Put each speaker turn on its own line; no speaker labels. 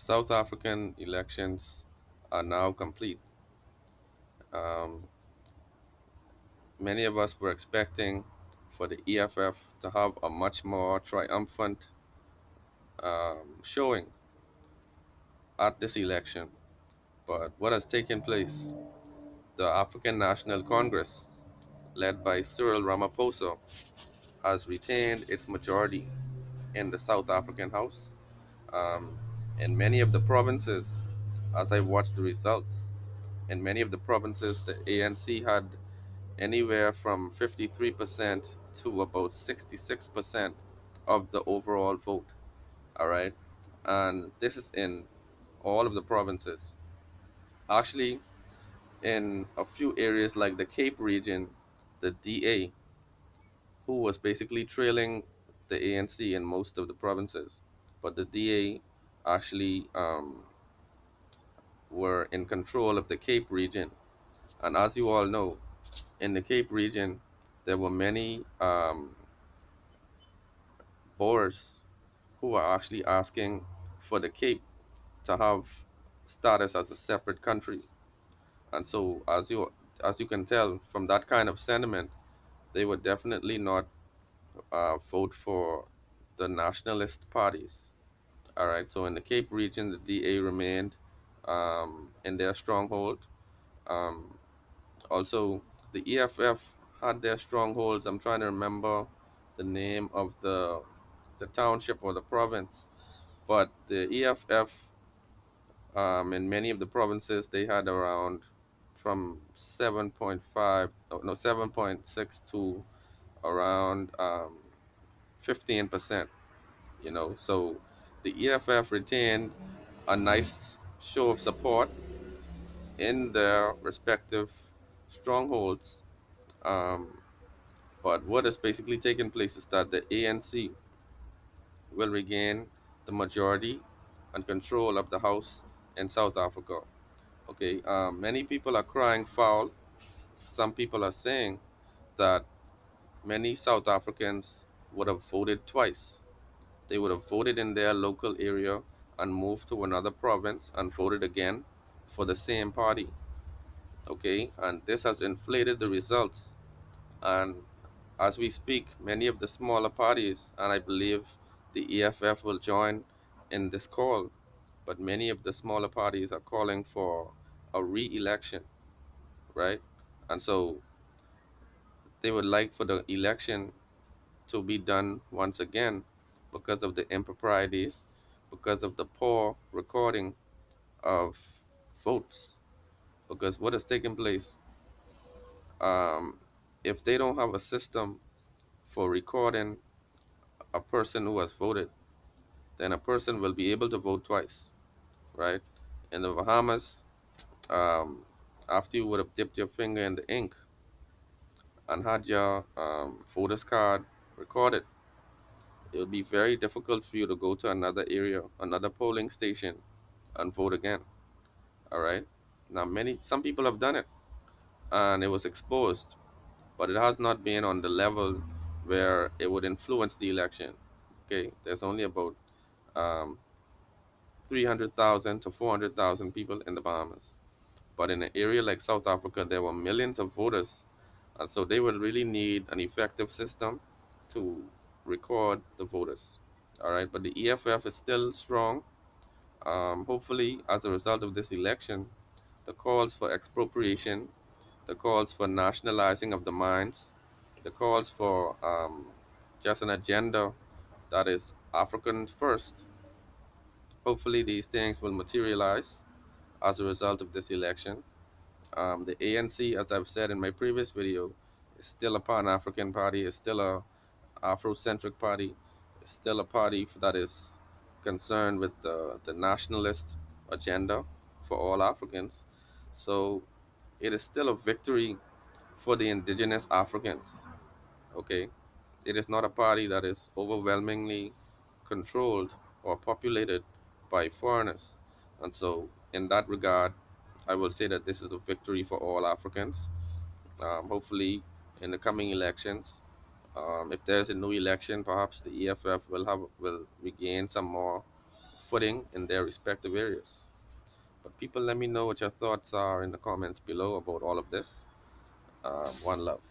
South African elections are now complete. Um, Many of us were expecting for the EFF to have a much more triumphant showing at this election. But what has taken place? The African National Congress, led by Cyril Ramaphosa, has retained its majority in the South African House. Um, in many of the provinces, as I watched the results, in many of the provinces, the ANC had anywhere from 53% to about 66% of the overall vote. All right. And this is in all of the provinces. Actually, in a few areas like the Cape region, the DA, who was basically trailing the ANC in most of the provinces, but the DA actually were in control of the Cape region. And as you all know, in the Cape region, there were many Boers who are actually asking for the Cape to have status as a separate country. And so, as you can tell from that kind of sentiment, they would definitely not vote for the nationalist parties. All right. So in the Cape region, the DA remained in their stronghold. Um, Also, the EFF had their strongholds. I'm trying to remember the name of the township or the province, but the EFF in many of the provinces they had around from 7.5 no 7.6 to around 15%. So the EFF retained a nice show of support in their respective strongholds. Um, But what has basically taken place is that the ANC will regain the majority and control of the House in South Africa. Okay, many people are crying foul. Some people are saying that many South Africans would have voted twice. They would have voted in their local area and moved to another province and voted again for the same party. Okay, and this has inflated the results. And as we speak, many of the smaller parties, and I believe the EFF will join in this call, but many of the smaller parties are calling for a re-election, right? And so they would like for the election to be done once again because of the improprieties, because of the poor recording of votes, because what has taken place, um, if they don't have a system for recording a person who has voted, then a person will be able to vote twice, right? In the Bahamas, um, after you would have dipped your finger in the ink and had your voter's card recorded, it would be very difficult for you to go to another area, another polling station, and vote again. All right. Now, some people have done it, and it was exposed, but it has not been on the level where it would influence the election. Okay, there's only about um, 300,000 to 400,000 people in the Bahamas. But in an area like South Africa, there were millions of voters. And so they would really need an effective system to record the voters. All right, but the EFF is still strong. Hopefully, as a result of this election, the calls for expropriation, the calls for nationalizing of the mines, the calls for just an agenda that is African first, hopefully these things will materialize as a result of this election. The ANC, as I've said in my previous video, is still a Pan-African party, is still a Afrocentric party, is still a party that is concerned with the nationalist agenda for all Africans. So it is still a victory for the indigenous Africans. Okay, it is not a party that is overwhelmingly controlled or populated by foreigners. And so, in that regard, I will say that this is a victory for all Africans. Hopefully, in the coming elections, if there's a new election, perhaps the EFF will regain some more footing in their respective areas. But people, let me know what your thoughts are in the comments below about all of this. One love.